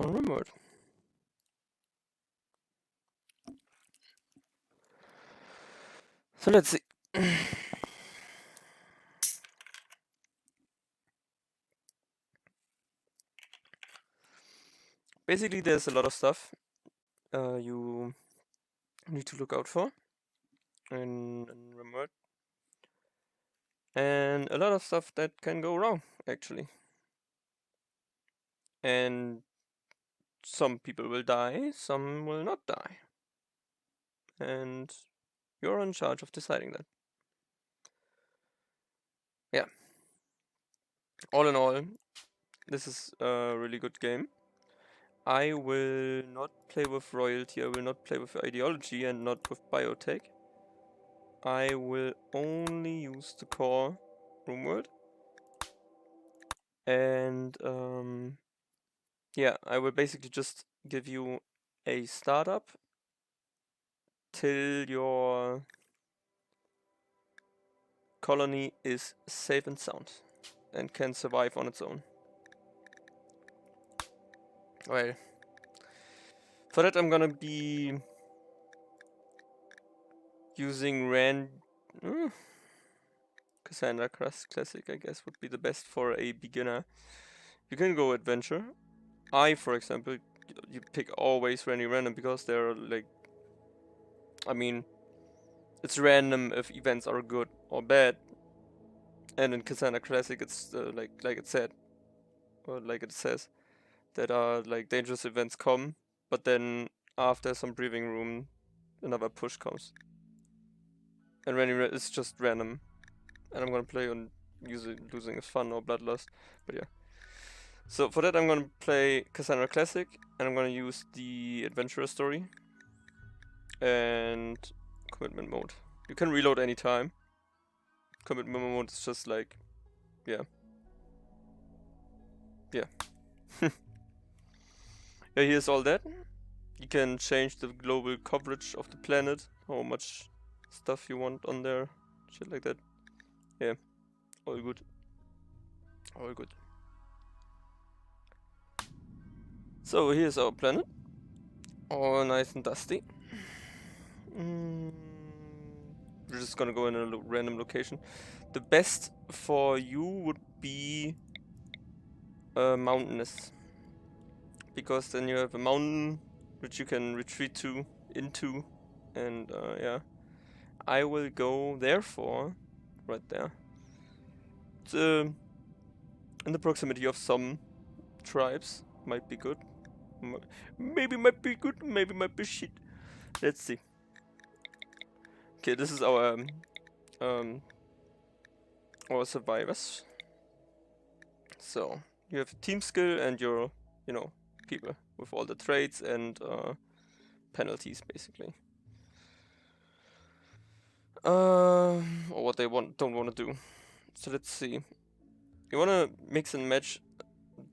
on Rimworld. So let's see. Basically, there's a lot of stuff you need to look out for in Rimworld, and a lot of stuff that can go wrong, actually. And some people will die, some will not die. And you're in charge of deciding that. Yeah. All in all, this is a really good game. I will not play with royalty, I will not play with ideology and not with biotech. I will only use the core Rimworld. And yeah, I will basically just give you a startup till your colony is safe and sound and can survive on its own. Well, for that I'm gonna be using Cassandra Classic, I guess, would be the best for a beginner. You can go adventure. For example, you pick always random because they're like, I mean, it's random if events are good or bad. And in Cassandra Classic, it's like it said, or like it says, that like dangerous events come, but then after some breathing room, another push comes. And it's just random. And I'm gonna play on losing is fun or bloodlust, but yeah. So for that I'm gonna play Cassandra Classic, and I'm gonna use the adventurer story and commitment mode. You can reload anytime. Commitment mode is just like, yeah. Yeah. Yeah, here's all that. You can change the global coverage of the planet, how much stuff you want on there, shit like that. Yeah, all good. All good. So here's our planet. All nice and dusty. We're just gonna go in a random location. The best for you would be mountainous, because then you have a mountain which you can retreat into, and yeah. I will go therefore right there. It's in the proximity of some tribes. Might be good. Maybe might be good, maybe might be shit. Let's see. Okay, this is our survivors. So you have team skill and your, people with all the traits and penalties basically. Or what they don't want to do. So let's see. You wanna mix and match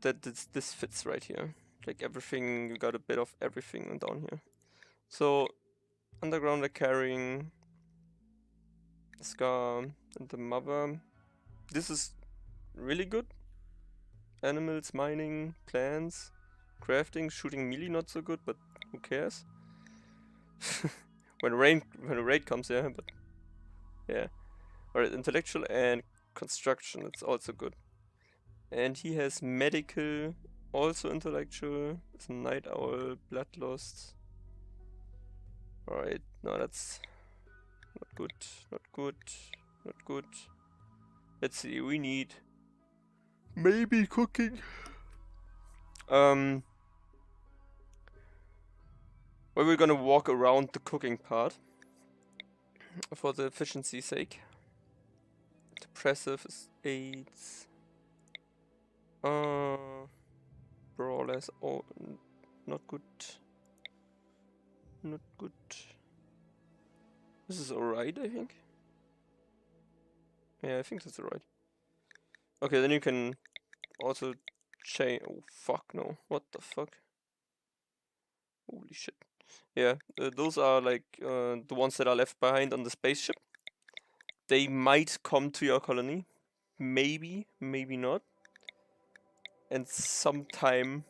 that this fits right here. Like everything, you got a bit of everything down here. So underground they're carrying Scar and the mother. This is really good. Animals, mining, plants, crafting, shooting melee not so good, but who cares? when a raid comes, yeah, but yeah. Alright, intellectual and construction, it's also good. And he has medical, also intellectual, it's a night owl, bloodlust. Alright, no, that's not good, not good, not good. Let's see, we need maybe cooking. Well, we're gonna walk around the cooking part for the efficiency's sake. Depressive is 8. Brawlers, oh, not good. Not good. This is alright, I think. Yeah, I think that's alright. Okay, then you can also change. Oh, fuck no. What the fuck? Holy shit. Yeah, those are like the ones that are left behind on the spaceship. They might come to your colony. Maybe, maybe not. And sometime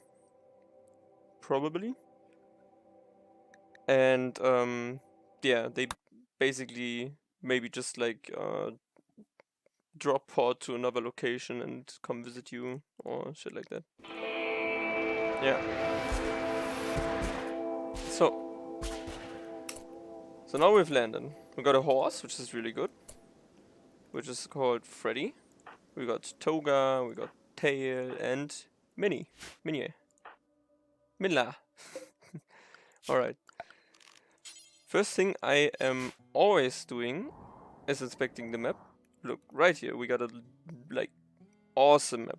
probably. And yeah, they basically maybe just like drop pod to another location and come visit you or shit like that. Yeah. So now we've landed. We got a horse, which is really good, which is called Freddy. We got Toga, we got Tail, and Minnie. Minla. Alright. First thing I am always doing is inspecting the map. Look, right here, we got a, like, awesome map.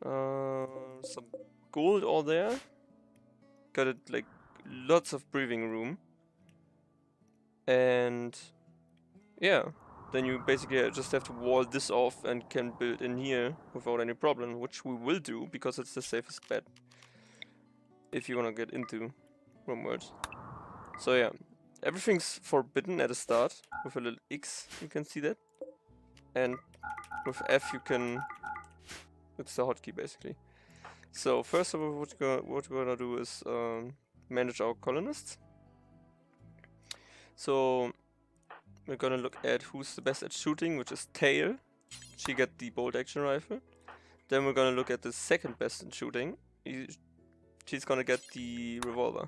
Some gold all there. Got it, like, lots of breathing room. And yeah, then you basically just have to wall this off and can build in here without any problem, which we will do because it's the safest bet if you wanna get into Rimworld. So yeah, everything's forbidden at the start with a little X, you can see that. And with F you can, it's the hotkey basically. So first of all, what we're gonna do is manage our colonists. So we're gonna look at who's the best at shooting, which is Tail. She got the bolt action rifle. Then we're gonna look at the second best in shooting. She's gonna get the revolver.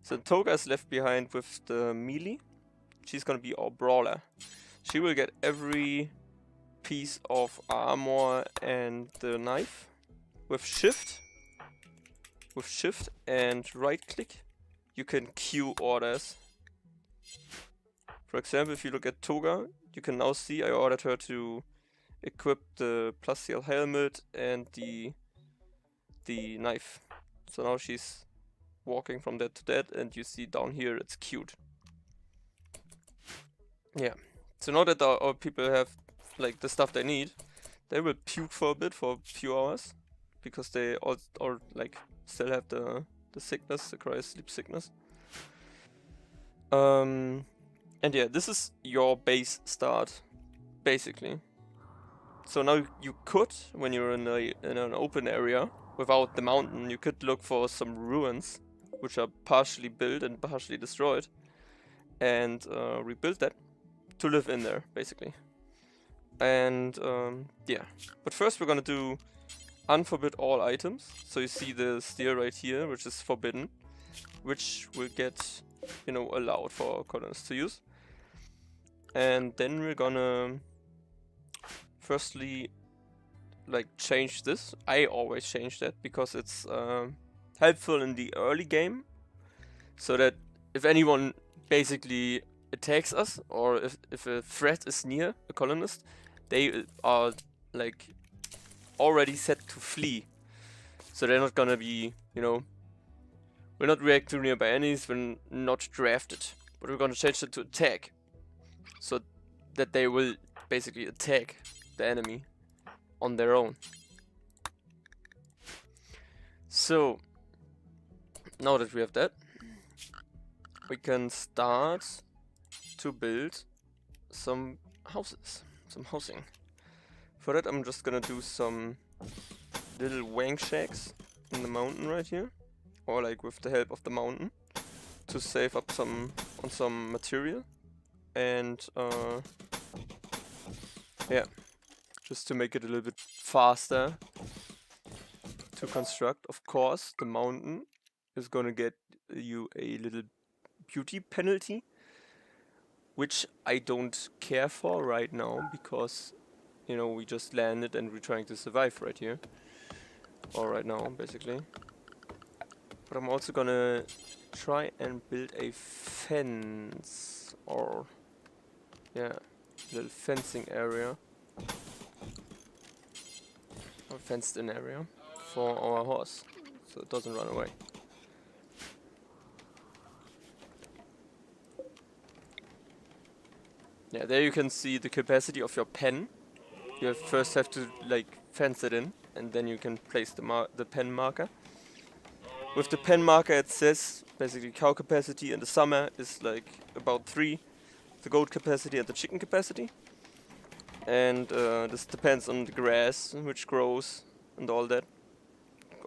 So Toga is left behind with the melee. She's gonna be our brawler. She will get every piece of armor and the knife. With shift and right click, you can queue orders. For example, if you look at Toga, you can now see I ordered her to equip the plasteel helmet and the knife. So now she's walking from that to that, and you see down here it's queued. Yeah. So now that our people have like the stuff they need, they will puke for a bit, for a few hours, because they all like still have the sickness, the cryos sleep sickness. And yeah, this is your base start, basically. So now you could, when you're in an open area without the mountain, you could look for some ruins, which are partially built and partially destroyed, and rebuild that to live in there, basically. And yeah, but first we're gonna do unforbid all items. So you see the steer right here, which is forbidden, which will get, you know, allowed for colonists to use. And then we're gonna firstly like change this. I always change that because it's helpful in the early game, so that if anyone basically attacks us, or if a threat is near a colonist, they are like already set to flee. So they're not gonna be, you know, we're not react to nearby enemies, we're not drafted, but we're gonna change it to attack, so that they will basically attack the enemy on their own. So now that we have that, we can start to build some houses, some housing. For that I'm just gonna do some little wang shacks in the mountain right here, or like with the help of the mountain, to save up on some material. And yeah, just to make it a little bit faster to construct. Of course, the mountain is gonna get you a little beauty penalty, which I don't care for right now, because, you know, we just landed and we're trying to survive right here, or right now, basically. But I'm also gonna try and build a fence, or yeah, little fencing area, or fenced in area for our horse, so it doesn't run away. Yeah, there you can see the capacity of your pen. You first have to like fence it in, and then you can place the pen marker. With the pen marker it says basically cow capacity in the summer is like about 3, the goat capacity and the chicken capacity. And this depends on the grass which grows and all that.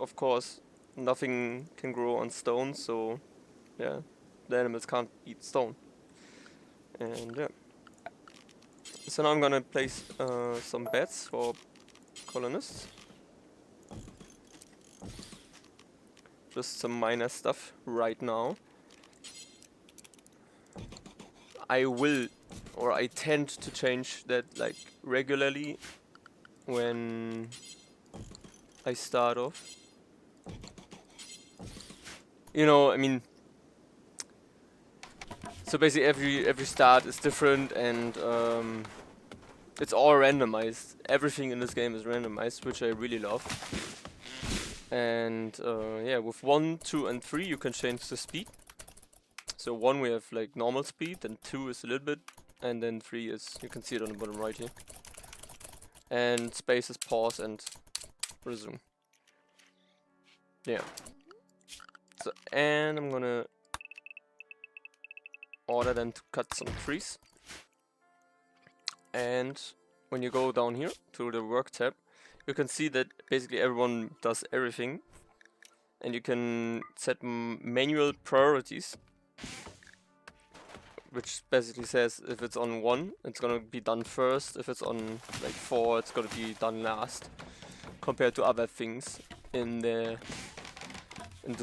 of course, nothing can grow on stone, so yeah, the animals can't eat stone. And yeah. So now I'm gonna place some beds for colonists. Just some minor stuff right now. I will, or I tend to change that like regularly when I start off. You know, I mean, so basically every start is different, and it's all randomized. Everything in this game is randomized, which I really love. And yeah, with 1, 2, and 3 you can change the speed. So 1 we have like normal speed, then 2 is a little bit, and then 3 is, you can see it on the bottom right here. And space is pause and resume. Yeah. So, and I'm gonna order them to cut some trees. And when you go down here to the work tab, you can see that basically everyone does everything. And you can set manual priorities, which basically says if it's on 1, it's gonna be done first. If it's on like 4, it's gonna be done last, compared to other things in the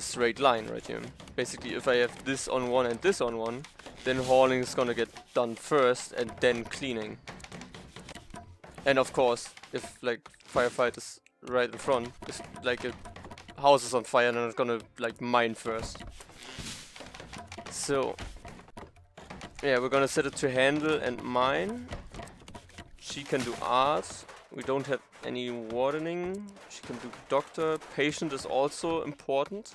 straight line right here. Basically, if I have this on 1 and this on 1, then hauling is gonna get done first and then cleaning. And of course, if like firefight is right in front, if like a house is on fire, then it's gonna like mine first. So yeah, we're gonna set it to handle and mine. She can do art. We don't have any watering. She can do doctor. Patient is also important.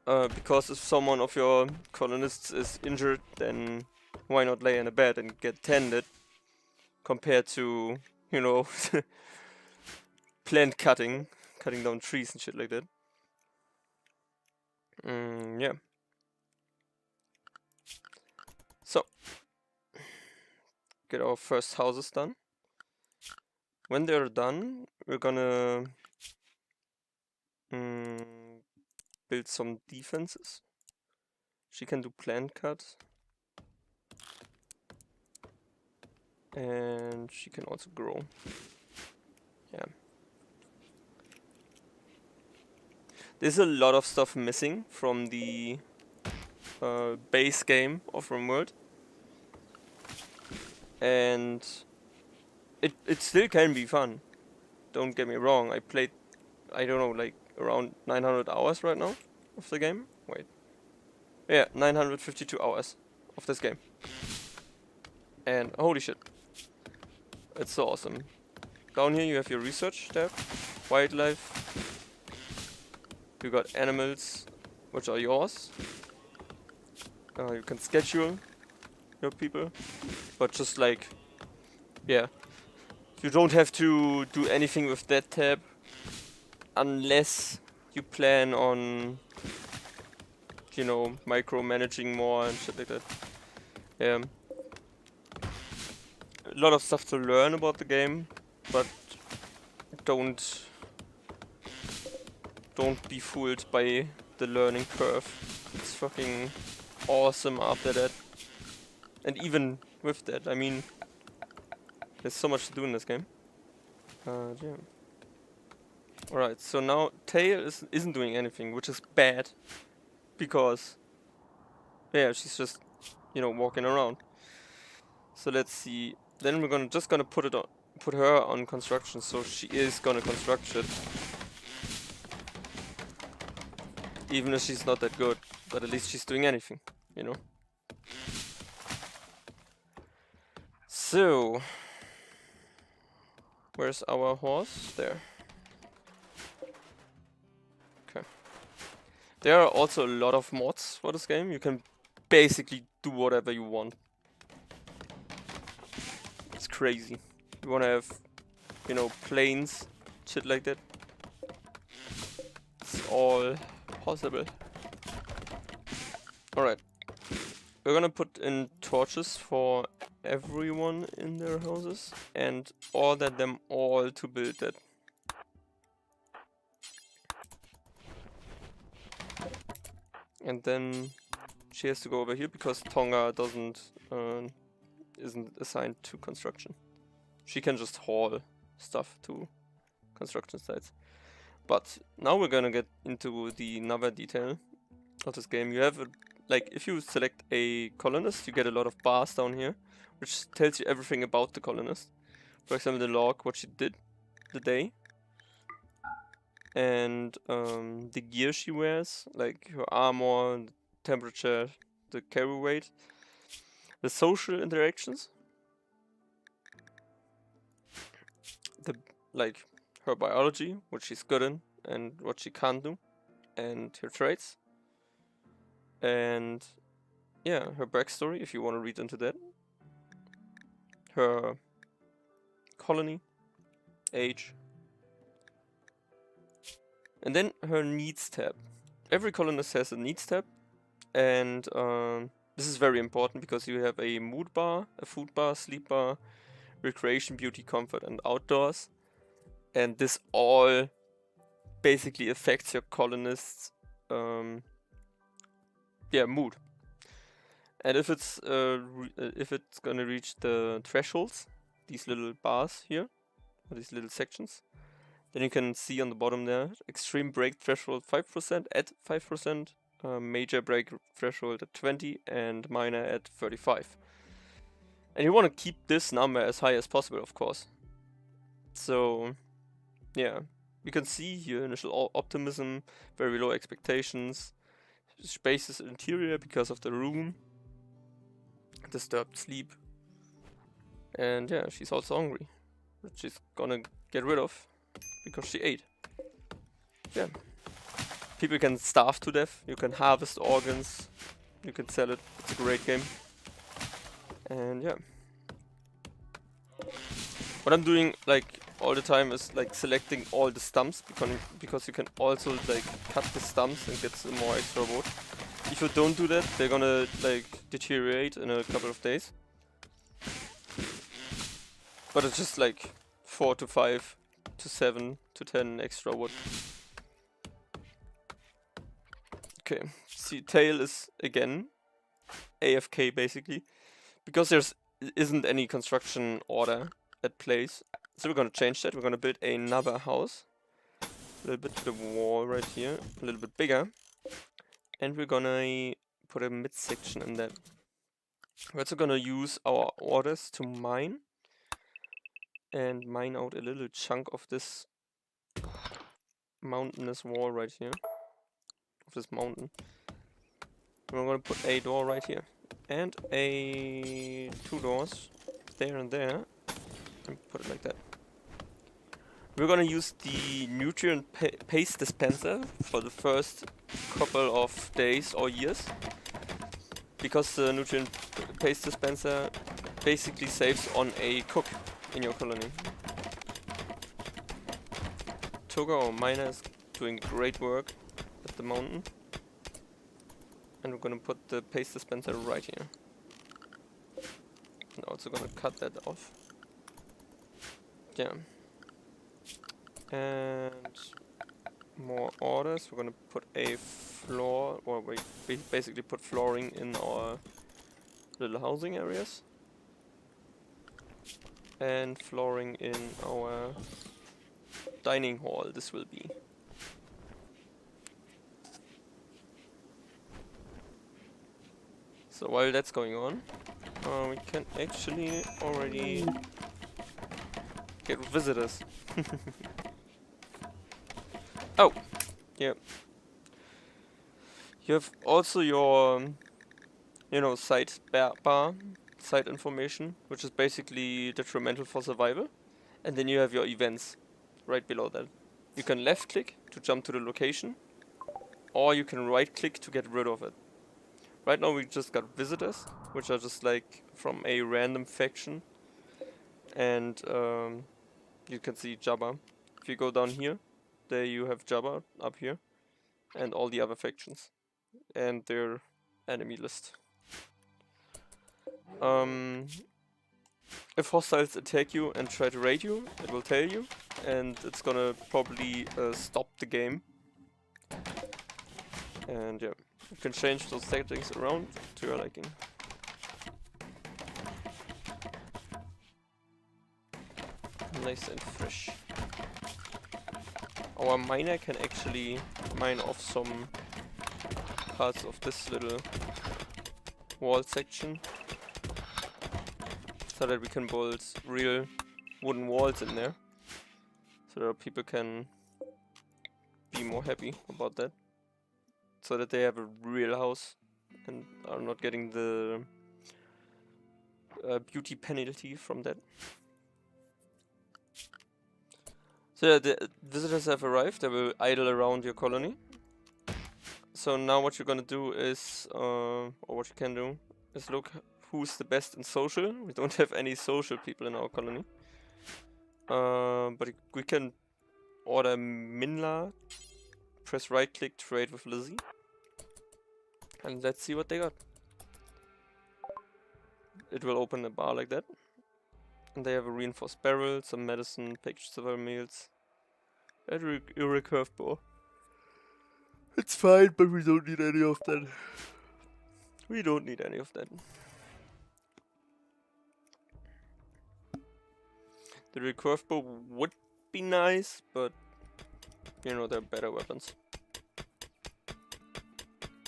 Because if someone of your colonists is injured, then why not lay in a bed and get tended? Compared to, you know, plant cutting down trees and shit like that. Yeah. So, get our first houses done. When they're done, we're gonna build some defenses. She can do plant cut. And she can also grow. Yeah. There's a lot of stuff missing from the base game of Rimworld. And it still can be fun. Don't get me wrong, I played, I don't know, like around 900 hours right now of the game. Wait. Yeah, 952 hours of this game. And holy shit. It's so awesome. Down here you have your research tab, wildlife. You got animals, which are yours. You can schedule your people, but just like, yeah, you don't have to do anything with that tab unless you plan on, you know, micromanaging more and shit like that. Yeah. A lot of stuff to learn about the game, but don't be fooled by the learning curve. It's fucking awesome after that. And even with that, I mean, there's so much to do in this game. Yeah. Alright, so now Tail isn't doing anything, which is bad. Because, yeah, she's just, you know, walking around. So let's see. Then we're just gonna put her on construction, so she is gonna construct shit. Even if she's not that good, but at least she's doing anything, you know? So, where's our horse? There. Okay. There are also a lot of mods for this game. You can basically do whatever you want. It's crazy. You wanna have, you know, planes, shit like that. It's all possible. Alright. We're gonna put in torches for everyone in their houses and order them all to build that. And then she has to go over here because Tonga isn't assigned to construction. She can just haul stuff to construction sites. But now we're gonna get into the another detail of this game. You have if you select a colonist, you get a lot of bars down here, which tells you everything about the colonist. For example, the log, what she did, the day, and the gear she wears, like her armor, the temperature, the carry weight, the social interactions, her biology, what she's good in and what she can't do, and her traits, and yeah, her backstory if you want to read into that, her colony, age, and then her needs tab. Every colonist has a needs tab, and this is very important because you have a mood bar, a food bar, sleep bar, recreation, beauty, comfort, and outdoors. And this all basically affects your colonist's mood. And if it's gonna reach the thresholds, these little bars here, or these little sections, then you can see on the bottom there, extreme break threshold 5% at 5%, major break threshold at 20, and minor at 35. And you want to keep this number as high as possible, of course. So yeah, you can see here initial optimism, very low expectations, spacious interior because of the room, disturbed sleep, and yeah, she's also hungry, which she's gonna get rid of because she ate. Yeah, people can starve to death, you can harvest organs, you can sell it, it's a great game. And yeah, what I'm doing all the time is selecting all the stumps because you can also cut the stumps and get some more extra wood. If you don't do that, they're gonna deteriorate in a couple of days. But it's just 4 to 5 to 7 to 10 extra wood. Okay, see, tail is again AFK basically because there's isn't any construction order at place. So we're gonna change that. We're gonna build another house, a little bit to the wall right here, a little bit bigger, and we're gonna put a midsection in that. We're also gonna use our orders to mine and mine out a little chunk of this mountainous wall right here, of this mountain. And we're gonna put a door right here and two doors there and there, and put it like that. We're gonna use the nutrient paste dispenser for the first couple of days or years, because the nutrient paste dispenser basically saves on a cook in your colony. Toga, our miner, is doing great work at the mountain, and we're gonna put the paste dispenser right here. And also gonna cut that off. Yeah. And more orders. We're gonna put a floor, or we basically put flooring in our little housing areas, and flooring in our dining hall. This will be. So while that's going on, we can actually already get visitors. Oh, yeah. You have also your, site bar, site information, which is basically detrimental for survival. And then you have your events right below that. You can left click to jump to the location, or you can right click to get rid of it. Right now we just got visitors, which are just from a random faction. And you can see Jabba. If you go down here, there you have Jabba up here, and all the other factions and their enemy list. If hostiles attack you and try to raid you, it will tell you, and it's gonna probably stop the game. And yeah, You can change those settings around to your liking. Nice and fresh. Our miner can actually mine off some parts of this little wall section, so that we can build real wooden walls in there, so that people can be more happy about that, so that they have a real house and are not getting the beauty penalty from that. So yeah, the visitors have arrived. They will idle around your colony. So now what you're gonna do is, or what you can do, is look who's the best in social. We don't have any social people in our colony. But we can order Minla, press right click, trade with Lizzie. And let's see what they got. It will open a bar like that. And they have a reinforced barrel, some medicine, packaged silver meals, and a recurve bow. It's fine, but we don't need any of that. We don't need any of that. The recurve bow would be nice, but you know, there are better weapons.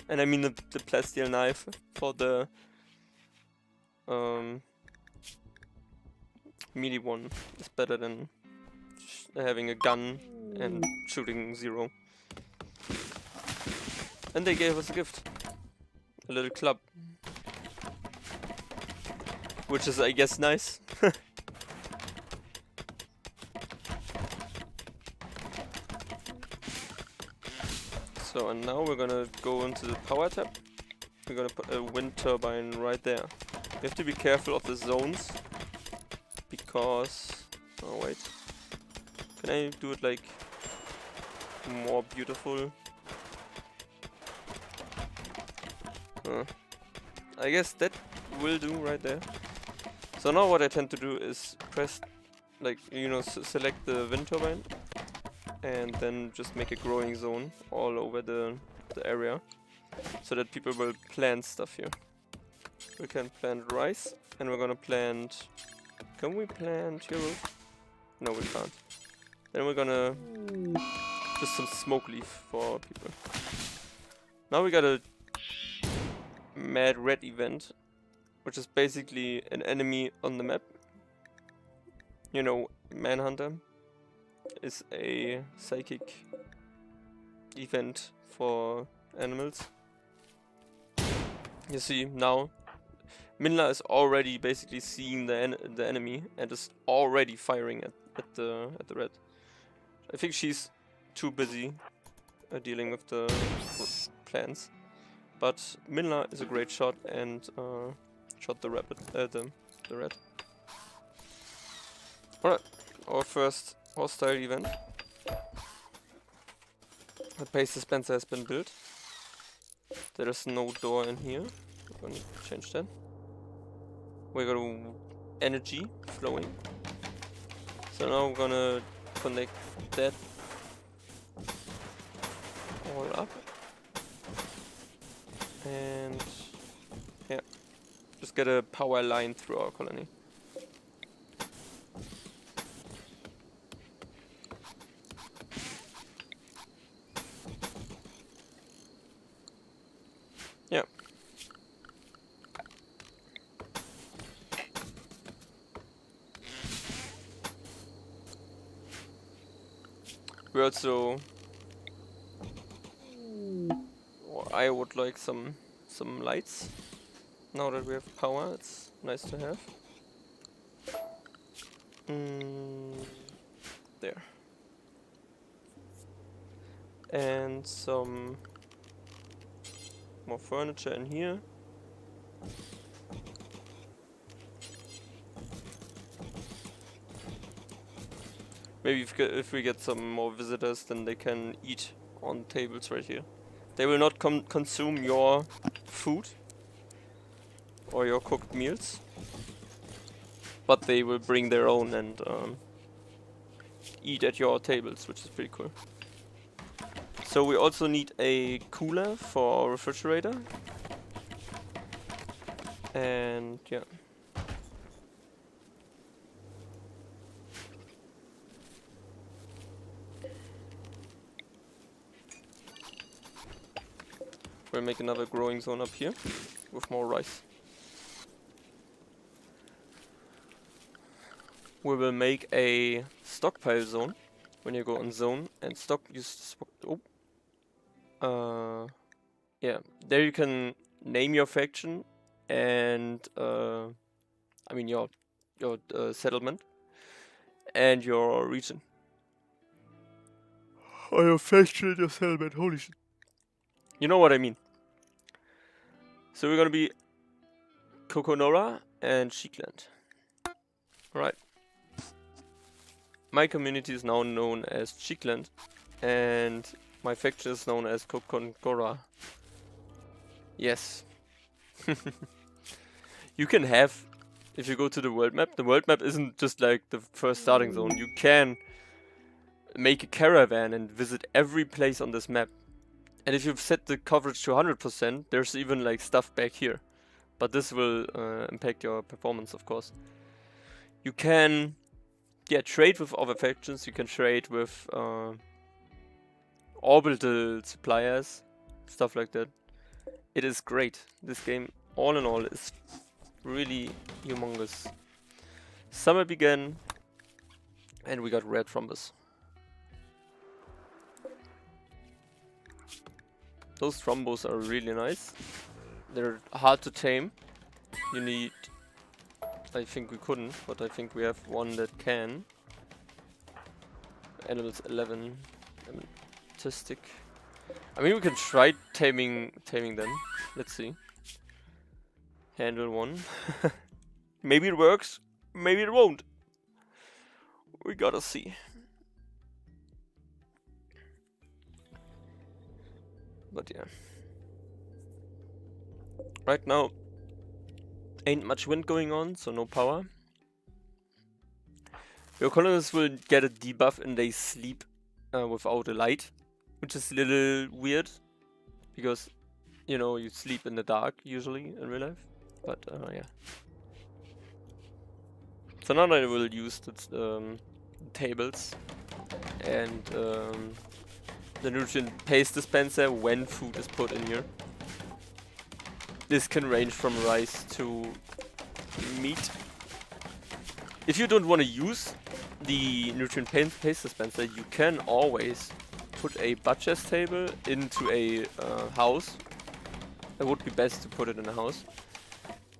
And I mean the plasteel knife for the melee one is better than having a gun and shooting 0. And they gave us a gift. A little club. Which is, I guess, nice. So, and now we're gonna go into the power tab. We're gonna put a wind turbine right there. You have to be careful of the zones, because... oh wait. Can I do it like more beautiful? I guess that will do right there. So now what I tend to do is press, like, you know, select the wind turbine and then just make a growing zone all over the area, so that people will plant stuff here. We can plant rice, and we're gonna plant... can we plant heroes? No, we can't. Then we're gonna just some smoke leaf for our people. Now we got a Mad Red event, which is basically an enemy on the map. You know, Manhunter is a psychic event for animals. You see, now Minla is already basically seeing the enemy and is already firing at the red. I think she's too busy dealing with the plants. But Minla is a great shot and shot the red. Alright, our first hostile event. The pace dispenser has been built. There is no door in here. We're gonna change that. We're gonna energy flowing. So now we're gonna connect that all up. And yeah, just get a power line through our colony. Yeah. We also... I would like some lights. Now that we have power, it's nice to have. There. And some more furniture in here. Maybe if we get some more visitors, then they can eat on tables right here. They will not consume your food or your cooked meals, but they will bring their own and eat at your tables, which is pretty cool. So we also need a cooler for our refrigerator. And yeah. We'll make another growing zone up here with more rice. We will make a stockpile zone. When you go on zone and stock, yeah, there you can name your faction and I mean your settlement and your region. Or your faction and your settlement. Holy shit! You know what I mean. So we're gonna be Kokonora and Sheikland. Right. My community is now known as Sheikland, and my faction is known as Kokonora. Yes. You can have, if you go to the world map isn't just like the first starting zone. You can make a caravan and visit every place on this map. And if you've set the coverage to 100%, there's even like stuff back here. But this will impact your performance, of course. You can, yeah, trade with other factions. You can trade with orbital suppliers, stuff like that. It is great. This game, all in all, is really humongous. Summer began, and we got red thrombus. Those thrombos are really nice. They're hard to tame. You need... I think we couldn't, but I think we have one that can. Animals 11. Autistic. I mean, we can try taming them. Let's see. Handle 1. Maybe it works. Maybe it won't. We gotta see. But yeah. Right now, ain't much wind going on, so no power. Your colonists will get a debuff and they sleep without a light, which is a little weird, because, you know, you sleep in the dark usually in real life. But yeah. So now I will use the tables and the nutrient paste dispenser when food is put in here. This can range from rice to meat. If you don't want to use the nutrient paste dispenser, you can always put a butcher's table into a house. It would be best to put it in a house.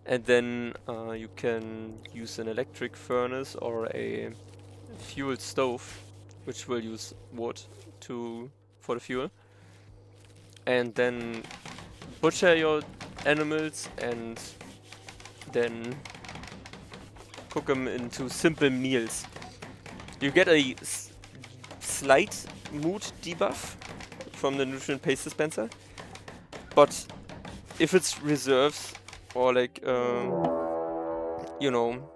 And then you can use an electric furnace or a fuel stove, which will use wood for the fuel. And then butcher your animals and then cook them into simple meals. You get a slight mood debuff from the nutrient paste dispenser, but if it's reserves or like you know,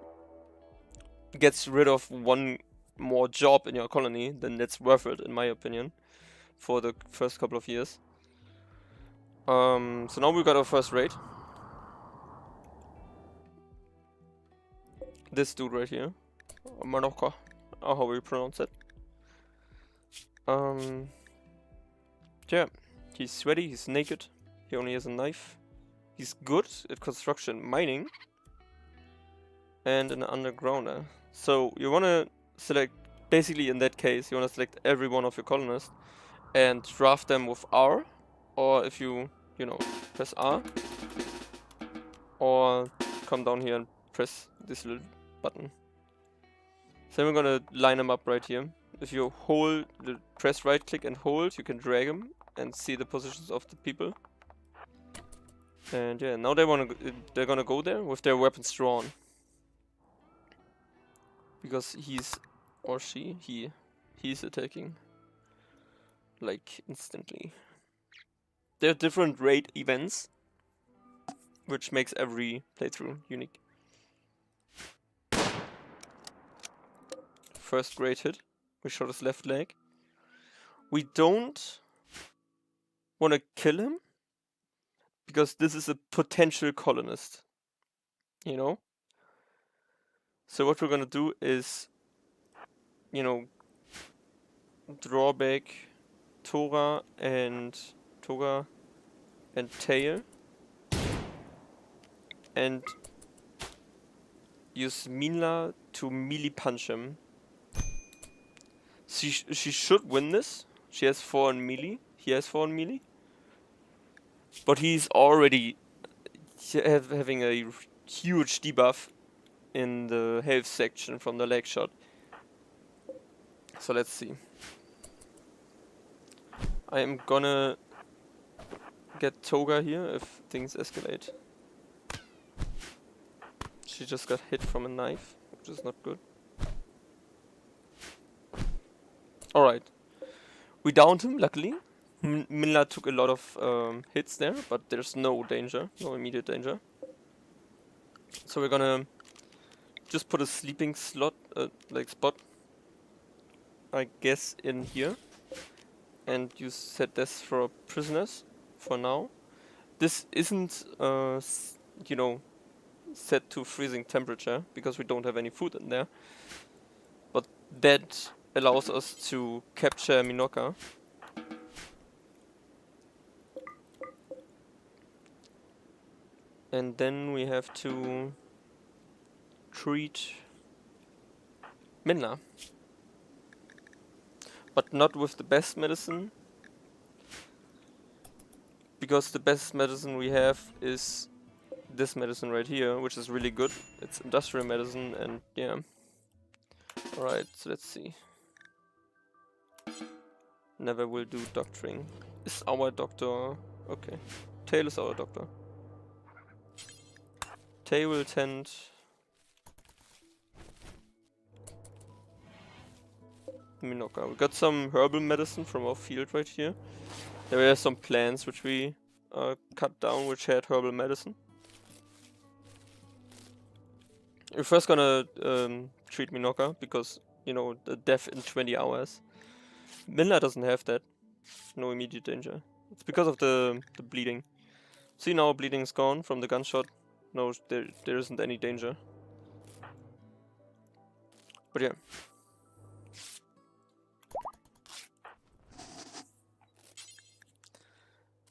gets rid of one more job in your colony, then that's worth it in my opinion for the first couple of years. So now we got our first raid. This dude right here, Manoka, how we pronounce it. Yeah, he's sweaty, he's naked, he only has a knife. He's good at construction, mining, and an undergrounder. So you wanna select, basically in that case, you wanna select every one of your colonists and draft them with R, or if you know, press R, or come down here and press this little button. So we're gonna line them up right here. If you press right click and hold, you can drag them and see the positions of the people. And yeah, now they're gonna go there with their weapons drawn. Because he's attacking like instantly. There are different raid events, which makes every playthrough unique. First great hit, we shot his left leg. We don't want to kill him because this is a potential colonist, you know? So what we're gonna do is, you know, draw back Toga and Tail and use Minla to melee punch him. She should win this. She has 4 on melee. He has 4 on melee. But he's already having a huge debuff in the health section from the leg shot. So let's see. I am gonna get Toga here if things escalate. She just got hit from a knife, which is not good. Alright. We downed him, luckily. Minla took a lot of hits there, but there's no danger, no immediate danger. So we're gonna just put a sleeping slot, spot, I guess, in here. And you set this for prisoners for now. This isn't, you know, set to freezing temperature because we don't have any food in there. But that allows us to capture Minoka. And then we have to treat Minna. But not with the best medicine. Because the best medicine we have is this medicine right here, which is really good. It's industrial medicine and yeah. Alright, so let's see. Never will do doctoring. Is our doctor... okay. Tail is our doctor. Tail will tend... Minoka. We got some herbal medicine from our field right here. There were some plants which we cut down which had herbal medicine. We're first gonna treat Minoka because, you know, the death in 20 hours. Minla doesn't have that. No immediate danger. It's because of the bleeding. See, now bleeding is gone from the gunshot. No, there isn't any danger. But yeah.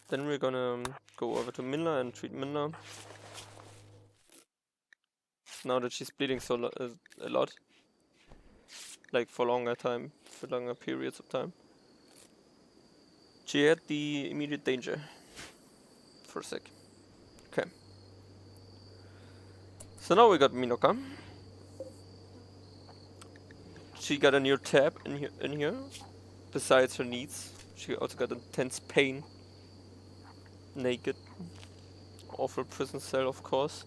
Then we're gonna go over to Minla and treat Minla. Now that she's bleeding so a lot. Like for longer periods of time. She had the immediate danger. For a sec. Okay. So now we got Minoka. She got a new tab in here. Besides her needs. She also got intense pain. Naked. Awful prison cell, of course.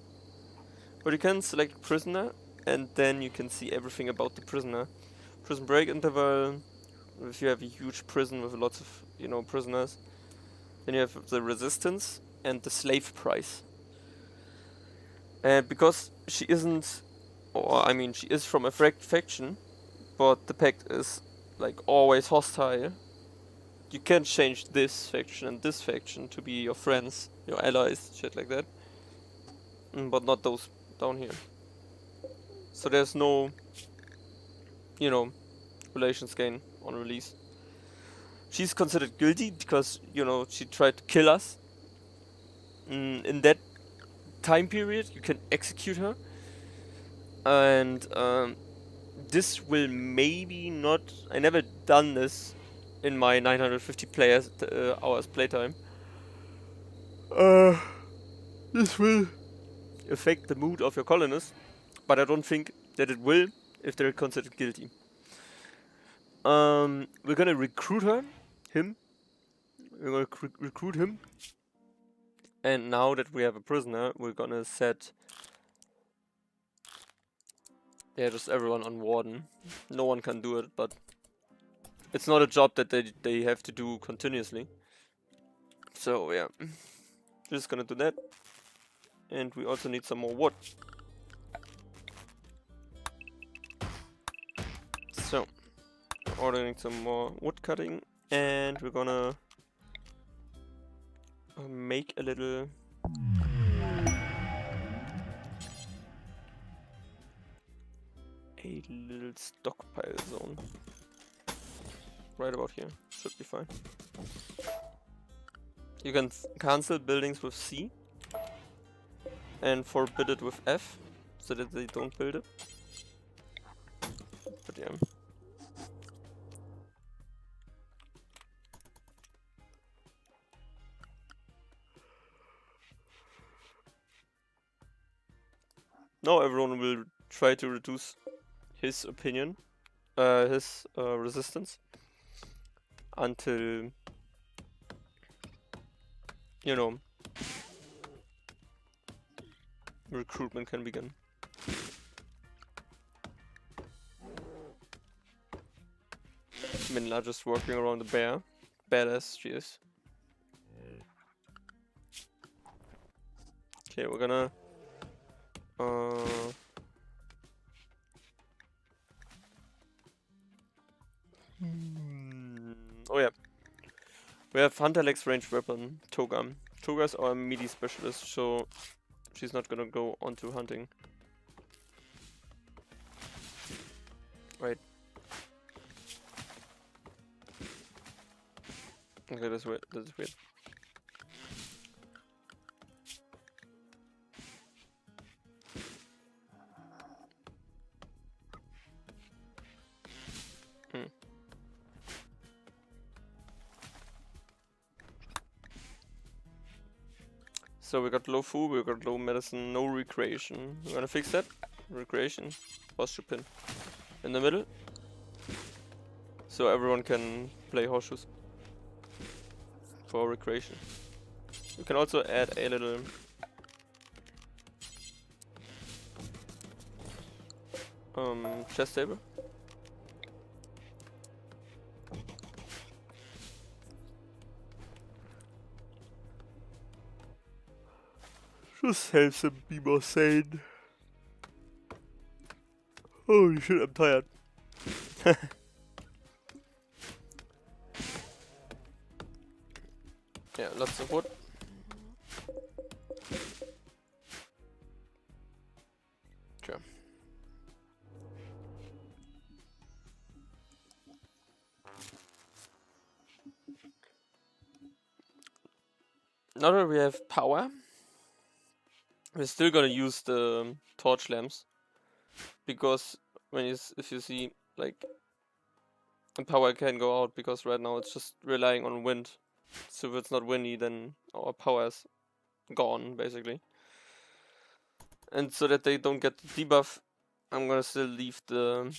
But you can select prisoner, and then you can see everything about the prisoner. Prison break interval. If you have a huge prison with lots of, you know, prisoners. Then you have the resistance and the slave price. And because she isn't, or I mean, she is from a faction, but the pact is like always hostile. You can change this faction and this faction to be your friends, your allies, shit like that. But not those down here. So there's no, you know, relations gain on release. She's considered guilty because, you know, she tried to kill us. In that time period, you can execute her. And this will maybe not... I never done this in my 950 hours playtime. This will affect the mood of your colonists, but I don't think that it will if they're considered guilty. We're gonna recruit him. We're gonna recruit him. And now that we have a prisoner, we're gonna set... yeah, just everyone on warden. No one can do it, but... it's not a job that they have to do continuously. So, yeah. Just gonna do that. And we also need some more wood. So, ordering some more wood cutting. And we're gonna make a little stockpile zone right about here. Should be fine. You can cancel buildings with C and forbid it with F so that they don't build it. But yeah. Now everyone will try to reduce his opinion, his resistance until, you know, recruitment can begin. Minla just walking around the bear. Badass she is. Okay, we're gonna oh yeah. We have Hunter Lex ranged weapon, Toga. Toga's our melee specialist, so she's not gonna go onto hunting. Right. Okay, that's weird. That's weird. So we got low food, we got low medicine, no recreation. We're gonna fix that. Recreation. Horseshoe pin. In the middle. So everyone can play horseshoes. For recreation. We can also add a little chest table. Just helps him be more sane. Holy shit, I'm tired. Yeah, lots of wood. Sure. Now that we have power, we're still gonna use the torch lamps, because if you see, like, the power can go out because right now it's just relying on wind. So if it's not windy, then our power is gone basically. And so that they don't get the debuff, I'm gonna still leave the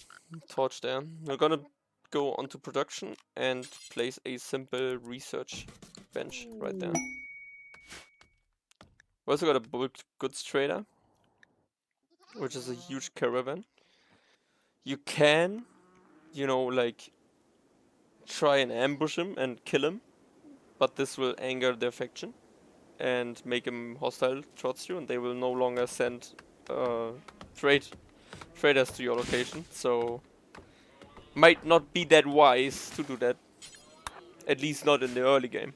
torch there. We're gonna go onto production and place a simple research bench right there. We also got a bulk goods trader, which is a huge caravan. You can, you know, like, try and ambush him and kill him, but this will anger their faction and make him hostile towards you, and they will no longer send traders to your location. So might not be that wise to do that, at least not in the early game.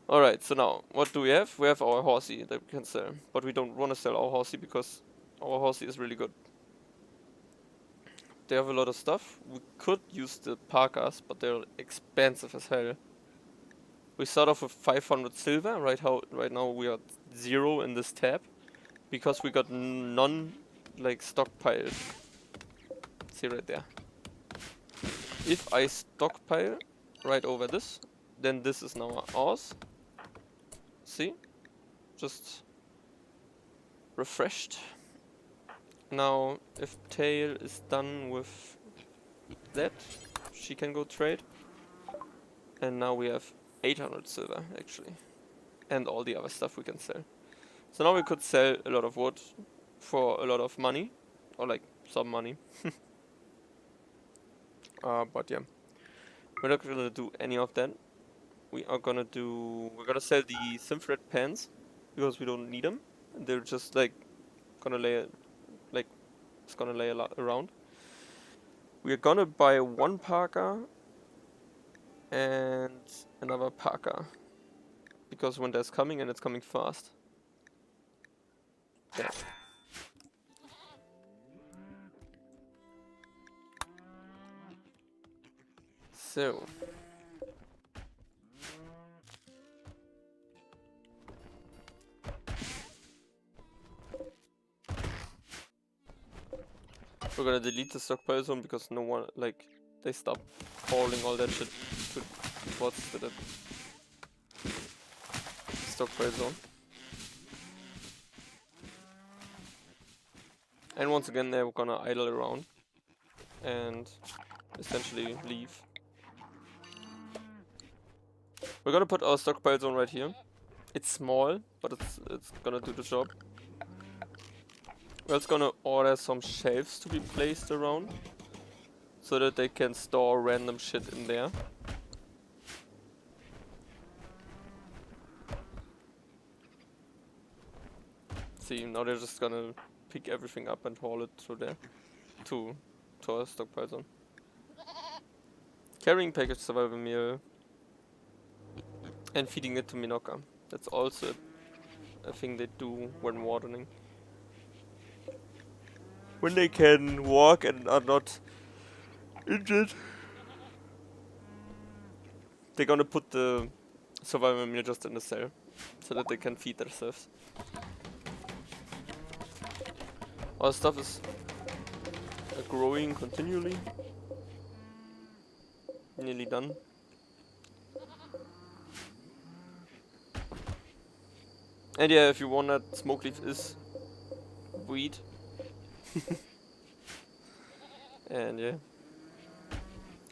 Alright, so now, what do we have? We have our horsey that we can sell, but we don't want to sell our horsey because our horsey is really good. They have a lot of stuff. We could use the parkas, but they're expensive as hell. We start off with 500 silver. Right now we are 0 in this tab because we got none, like, stockpiled. See right there. If I stockpile right over this, then this is now ours. See? Just refreshed. Now, if Tail is done with that, she can go trade. And now we have 800 silver, actually. And all the other stuff we can sell. So now we could sell a lot of wood for a lot of money. Or, like, some money. But yeah. We're not gonna do any of that. We're gonna sell the Synthread pants. Because we don't need them. And they're just, like, gonna lay, like, it's gonna lay a lot around. We're gonna buy one parka and another parka. because winter is coming and it's coming fast. Yeah. So. We're gonna delete the stockpile zone because no one, like, they stopped hauling all that shit towards the stockpile zone. And once again, they're gonna idle around and essentially leave. We're gonna put our stockpile zone right here. It's small, but it's gonna do the job. We're also gonna order some shelves to be placed around so that they can store random shit in there. See, now they're just gonna pick everything up and haul it through there to our stockpile zone. Carrying package survival meal and feeding it to Minoka. That's also a thing they do when watering. When they can walk and are not injured, they're gonna put the survival meal just in the cell so that they can feed themselves. Our stuff is growing continually. Nearly done. And yeah, if you want, that smoke leaf is weed. And yeah,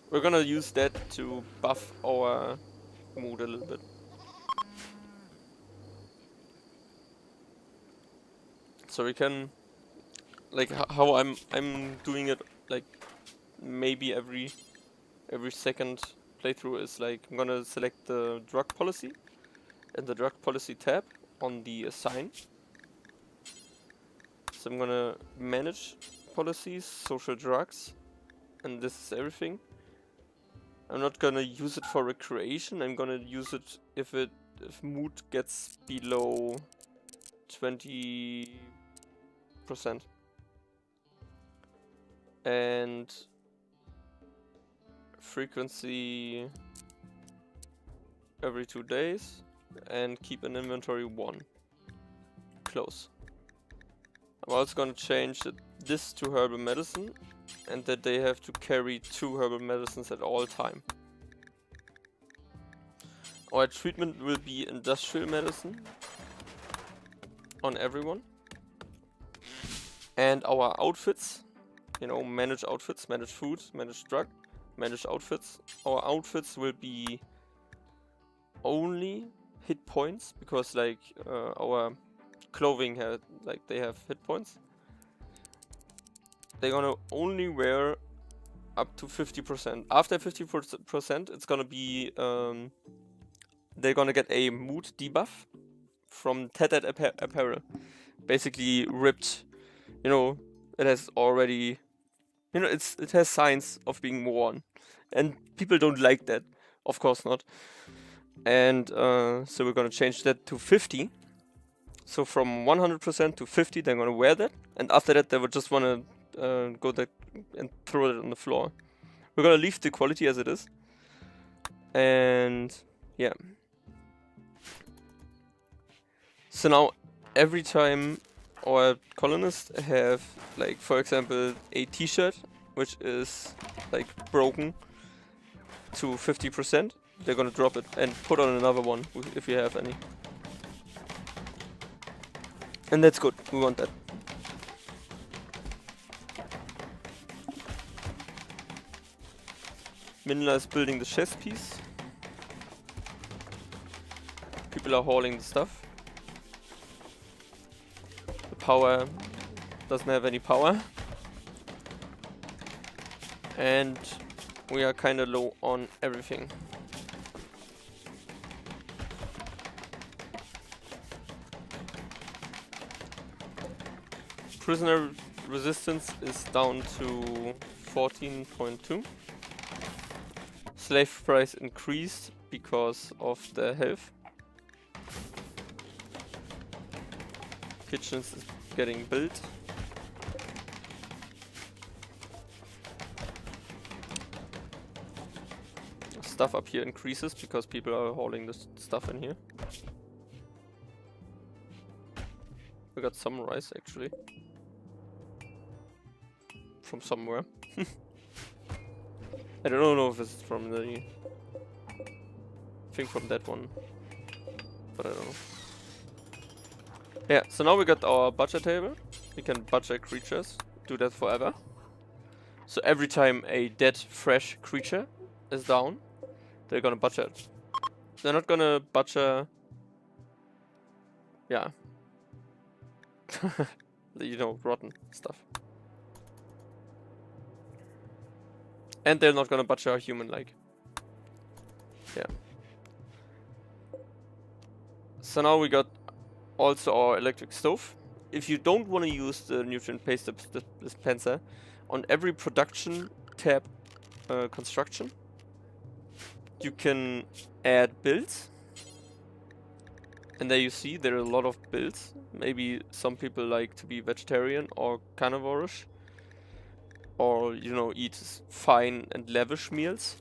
we're gonna use that to buff our mood a little bit. So we can, like, how I'm doing it, like, maybe every second playthrough is like, I'm gonna select the drug policy and the drug policy tab on the assign. So I'm gonna manage policies, social drugs, and this is everything. I'm not gonna use it for recreation. I'm gonna use it if mood gets below 20%. And frequency every 2 days, and keep an inventory 1. Close. I'm also gonna change this to herbal medicine, and that they have to carry 2 herbal medicines at all time. Our treatment will be industrial medicine on everyone. And our outfits, you know, manage outfits, manage food, manage drug, manage outfits. Our outfits will be only hit points, because like our clothing they have hit points. They're gonna only wear up to 50%. After 50%, it's gonna be they're gonna get a mood debuff from tattered apparel, basically ripped. You know, it has already, you know, it has signs of being worn, and people don't like that. Of course not. And so we're gonna change that to 50. So from 100% to 50, they're gonna wear that, and after that, they would just wanna go there and throw it on the floor. We're gonna leave the quality as it is, and yeah. So now, every time our colonists have, like, for example, a t-shirt which is like broken to 50%, they're gonna drop it and put on another one if you have any. And that's good, we want that. Minla is building the chess piece. People are hauling the stuff. The power doesn't have any power. And we are kinda low on everything. Prisoner resistance is down to 14.2. Slave price increased because of the health. Kitchens is getting built. Stuff up here increases because people are hauling this stuff in here. We got some rice actually. From somewhere. I don't know if it's from the... I think from that one. But I don't know. Yeah, so now we got our butcher table. We can butcher creatures. Do that forever. So every time a dead, fresh creature is down, they're gonna butcher it. They're not gonna butcher... Yeah. You know, rotten stuff. And they're not gonna butcher a human like. Yeah. So now we got also our electric stove. If you don't want to use the nutrient paste dispenser, on every production tab construction, you can add builds. And there you see there are a lot of builds. Maybe some people like to be vegetarian or carnivorish. Or, you know, eat fine and lavish meals.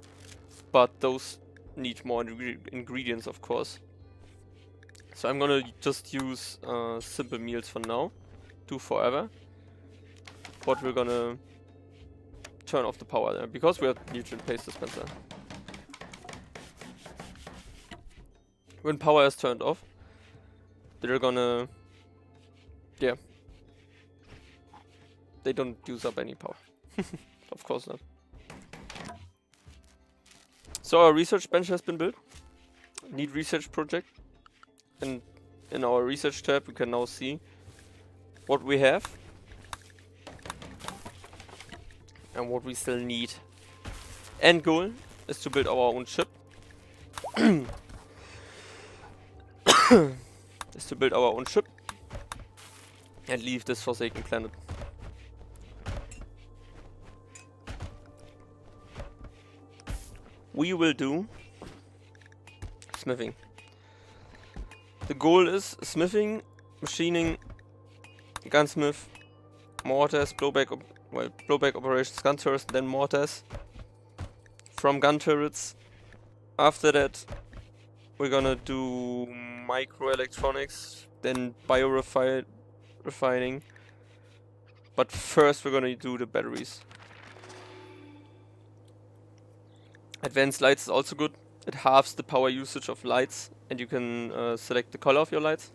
But those need more ingredients, of course. So I'm gonna just use simple meals for now. Do forever. But we're gonna turn off the power there. Because we have nutrient paste dispenser. When power is turned off, they're gonna... Yeah. They don't use up any power. Of course not. So our research bench has been built. Need research project. And in our research tab we can now see what we have. And what we still need. End goal is to build our own ship. Is to build our own ship. And leave this forsaken planet. We will do smithing. The goal is smithing, machining, gunsmith, mortars, blowback operations, gun turrets, then mortars. From gun turrets. After that, we're gonna do microelectronics, then biorefining. But first, we're gonna do the batteries. Advanced lights is also good. It halves the power usage of lights, and you can select the color of your lights.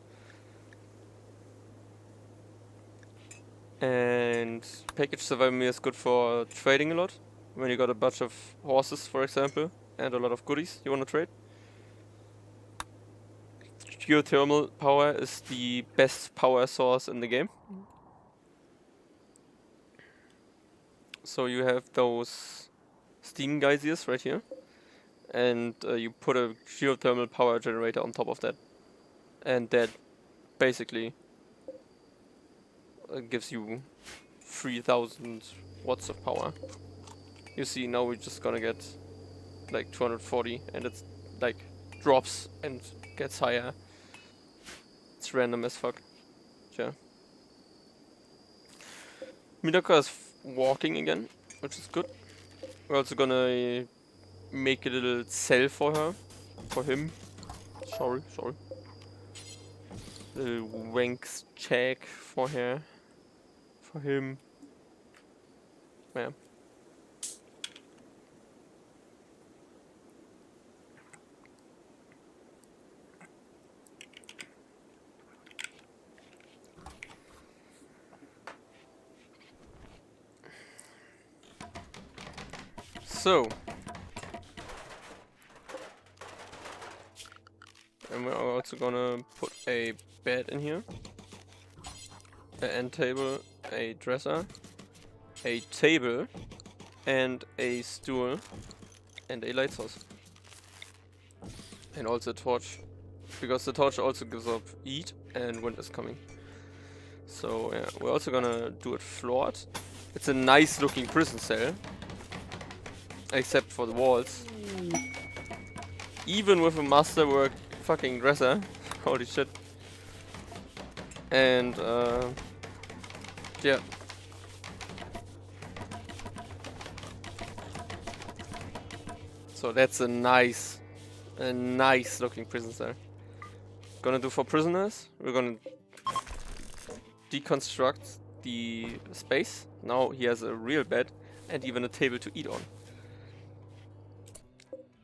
And package survival meal is good for trading a lot. When you got a bunch of horses, for example, and a lot of goodies you want to trade. Geothermal power is the best power source in the game. So you have those steam geysers right here, and you put a geothermal power generator on top of that, and that basically gives you 3000 watts of power. You see, now we're just gonna get like 240, and it's like drops and gets higher. It's random as fuck. Yeah. Midaka is walking again, which is good. We're also gonna make a little cell for her. For him. Sorry. Little wanks check for her. For him. Yeah. So, and we're also gonna put a bed in here, an end table, a dresser, a table, and a stool, and a light source. And also a torch, because the torch also gives up heat and wind is coming. So yeah, we're also gonna do it floored. It's a nice looking prison cell. Except for the walls. Even with a masterwork fucking dresser. Holy shit. And yeah. So that's a nice looking prison cell. Gonna do for prisoners, we're gonna deconstruct the space. Now he has a real bed and even a table to eat on.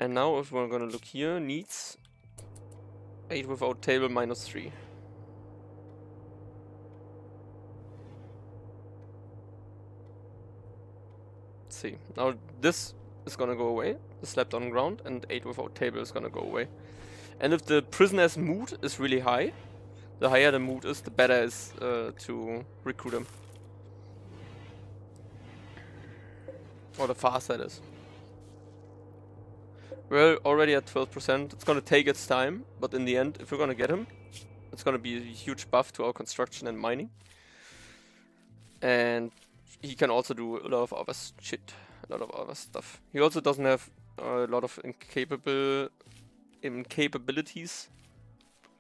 And now if we're gonna look here, needs 8 without table -3. Let's see. Now this is gonna go away. The slept on ground, and 8 without table is gonna go away. And if the prisoner's mood is really high, the higher the mood is, the better is to recruit him. Or the faster it is. We're already at 12%. It's gonna take its time, but in the end, if we're gonna get him, it's gonna be a huge buff to our construction and mining. And he can also do a lot of other shit, a lot of other stuff. He also doesn't have a lot of incapabilities,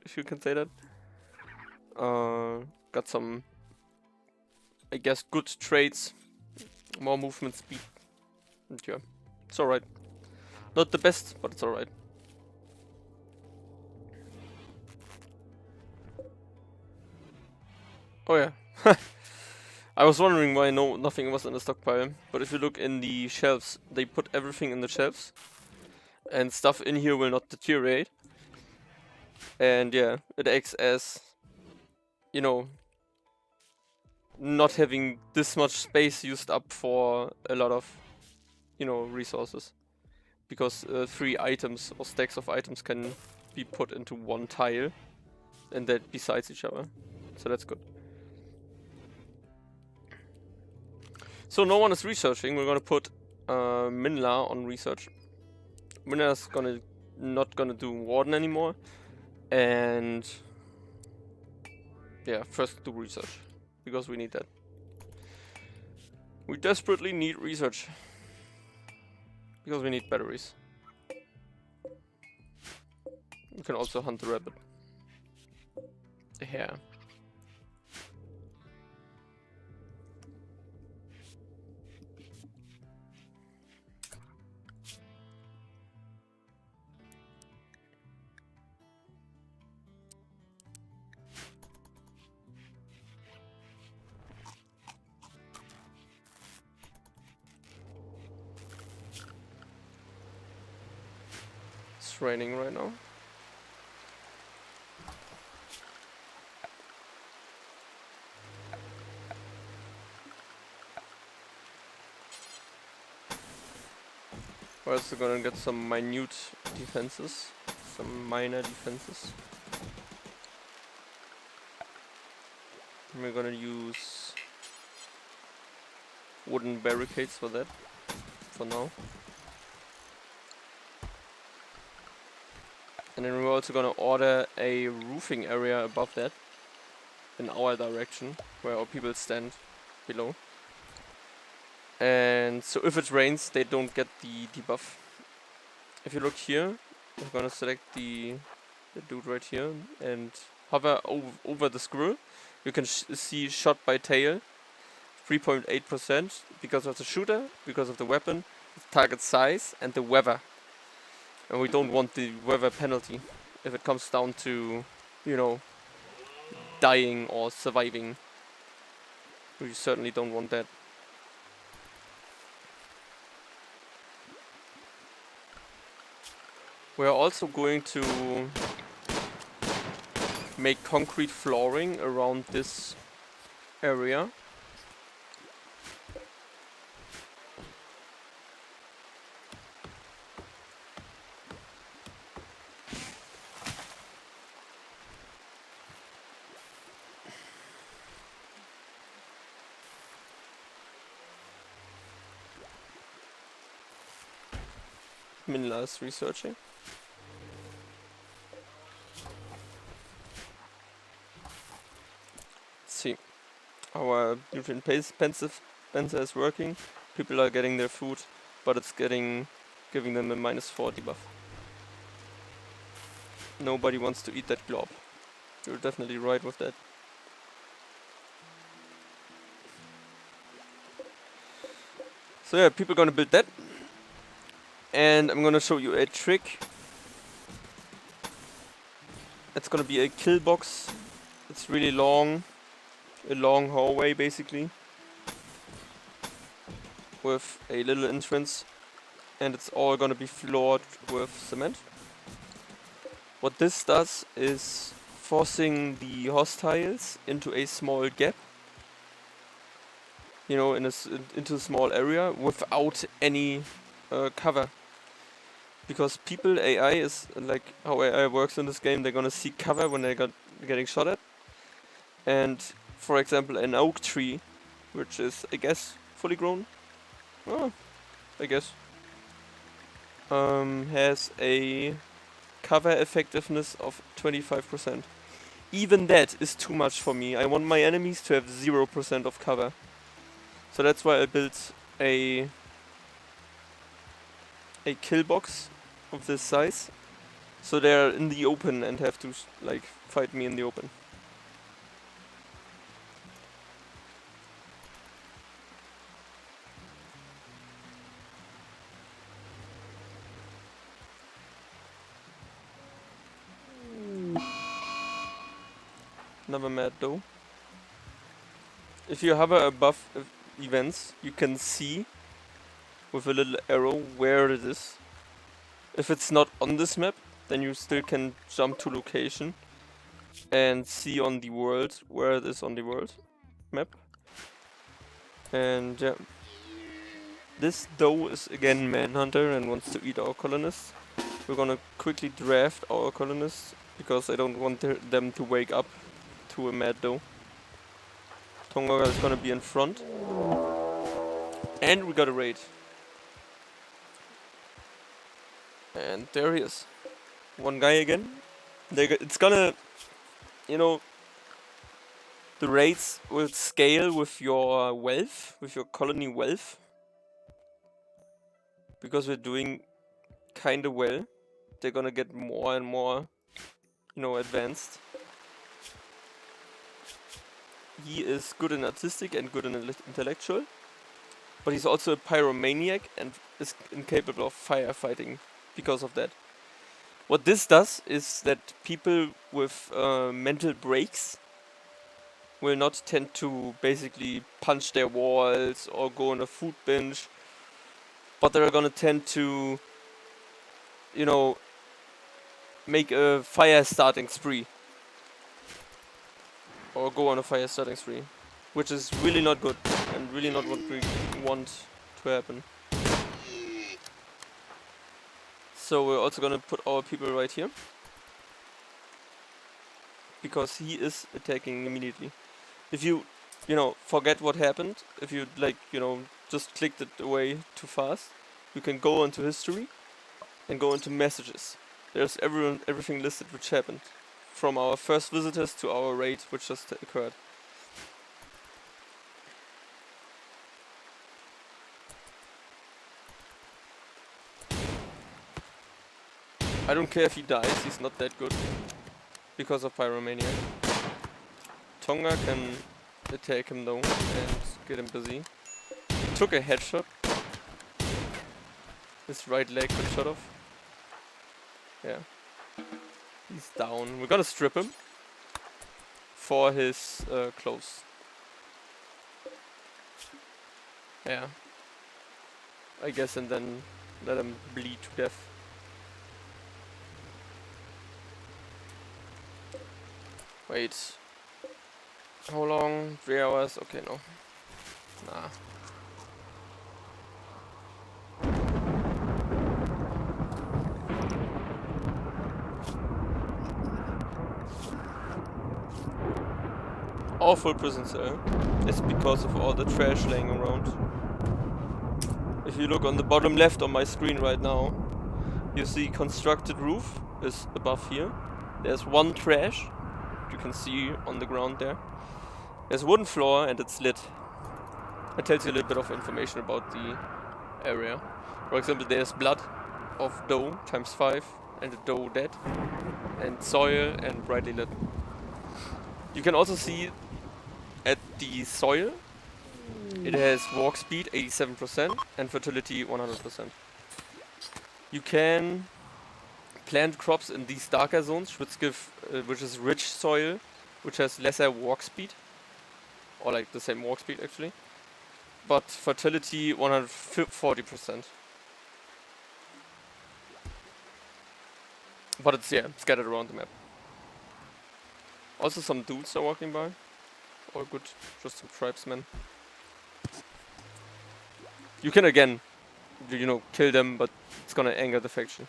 if you can say that. Got some, I guess, good traits, more movement speed, and yeah, it's alright. Not the best, but it's alright. Oh yeah. I was wondering why nothing was in the stockpile, but if you look in the shelves, they put everything in the shelves, and stuff in here will not deteriorate. And yeah, it acts as, you know, not having this much space used up for a lot of, you know, resources. Because 3 items or stacks of items can be put into one tile, and that besides each other. So that's good. So no one is researching. We're gonna put Minla on research. Minla's not gonna do warden anymore, and yeah, first do research because we need that. We desperately need research because we need batteries. You can also hunt the rabbit. The hare. It's raining right now. We're also gonna get some minute defenses, some minor defenses. And we're gonna use wooden barricades for that, for now. And then we're also gonna order a roofing area above that, in our direction, where our people stand below. And so if it rains, they don't get the debuff. If you look here, we're gonna select the dude right here and hover over the squirrel. You can see shot by tail, 3.8% because of the shooter, because of the weapon, the target size, and the weather. And we don't want the weather penalty if it comes down to, you know, dying or surviving. We certainly don't want that. We're also going to make concrete flooring around this area. Minla is researching. See, our nutrient pensive is working. People are getting their food, but it's giving them a -4 debuff. Nobody wants to eat that glob. You're definitely right with that. So yeah, people are gonna build that. And I'm gonna show you a trick. It's gonna be a kill box. It's really long. A long hallway basically. With a little entrance. And it's all gonna be floored with cement. What this does is forcing the hostiles into a small gap. You know, into a small area without any cover. Because people, AI is like how AI works in this game, they're gonna seek cover when they're getting shot at. And for example, an oak tree, which is, I guess, fully grown. Oh, I guess. Has a cover effectiveness of 25%. Even that is too much for me. I want my enemies to have 0% of cover. So that's why I built a kill box of this size. So they're in the open and have to like fight me in the open. Never mad though. If you hover above events, you can see with a little arrow where it is. If it's not on this map, then you still can jump to location and see on the world where it is on the world map. And yeah, this though is again Manhunter and wants to eat our colonists. We're gonna quickly draft our colonists because I don't want them to wake up to a mad doe. Tonga is gonna be in front. And we got a raid. And there he is. One guy again. It's gonna, you know, the raids will scale with your wealth, with your colony wealth. Because we're doing kinda well. They're gonna get more and more, you know, advanced. He is good in artistic and good in intellectual. But he's also a pyromaniac and is incapable of firefighting because of that. What this does is that people with mental breaks will not tend to basically punch their walls or go on a food binge, but they're gonna tend to, you know, make a fire starting spree. Or go on a fire starting spree. Which is really not good and really not what we want to happen. So we're also gonna put our people right here. Because he is attacking immediately. If you know, forget what happened, if you like, you know, just clicked it away too fast, you can go into history and go into messages. There's everything listed which happened. From our first visitors to our raid which just occurred. I don't care if he dies, he's not that good. Because of Pyromania. Tonga can attack him though and get him busy. He took a headshot. His right leg got shot off. Yeah. He's down. We're gonna strip him. For his clothes. Yeah. I guess, and then let him bleed to death. Wait. How long? 3 hours? Okay, no. Nah. Awful prison cell. It's because of all the trash laying around. If you look on the bottom left on my screen right now, you see constructed roof is above here. There's one trash. You can see on the ground there. There's wooden floor and it's lit. It tells you a little bit of information about the area. For example, there's blood of doe times 5 and a doe dead. And soil and brightly lit. You can also see at the soil It has walk speed 87% and fertility 100%. You can plant crops in these darker zones, which is rich soil, which has lesser walk speed, or like the same walk speed actually, but fertility 140%. But it's scattered around the map. Also some dudes are walking by. All good, just some tribesmen. You can again, kill them, but it's gonna anger the faction.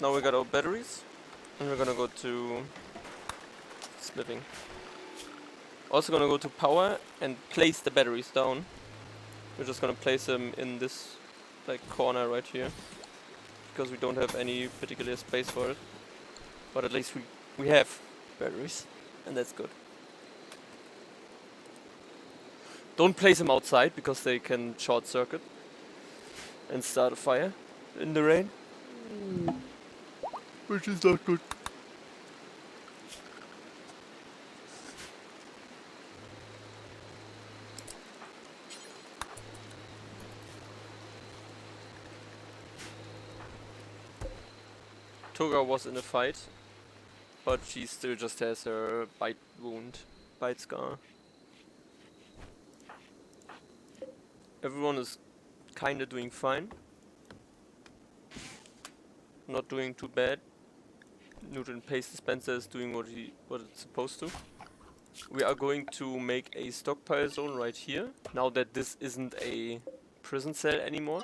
Now we got our batteries, and we're gonna go to smithing. Also gonna go to power and place the batteries down. We're just gonna place them in this corner right here, because we don't have any particular space for it. But at least we have batteries, and that's good. Don't place them outside, because they can short circuit and start a fire in the rain. Which is not good. Toga was in a fight, but she still just has her bite scar. Everyone is kinda doing fine. Not doing too bad. Nutrient paste dispenser is doing what it's supposed to. We are going to make a stockpile zone right here. Now that this isn't a prison cell anymore,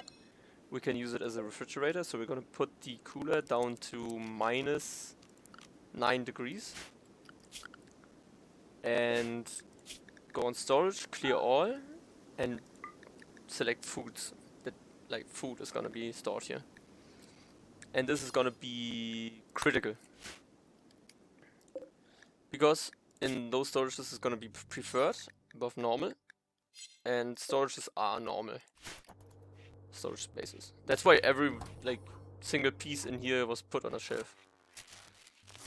we can use it as a refrigerator. So we're gonna put the cooler down to -9 degrees. And go on storage, clear all, and select foods. That food is gonna be stored here. And this is gonna be critical, because in those storages this is gonna be preferred above normal, and storages are normal storage spaces. That's why every single piece in here was put on a shelf.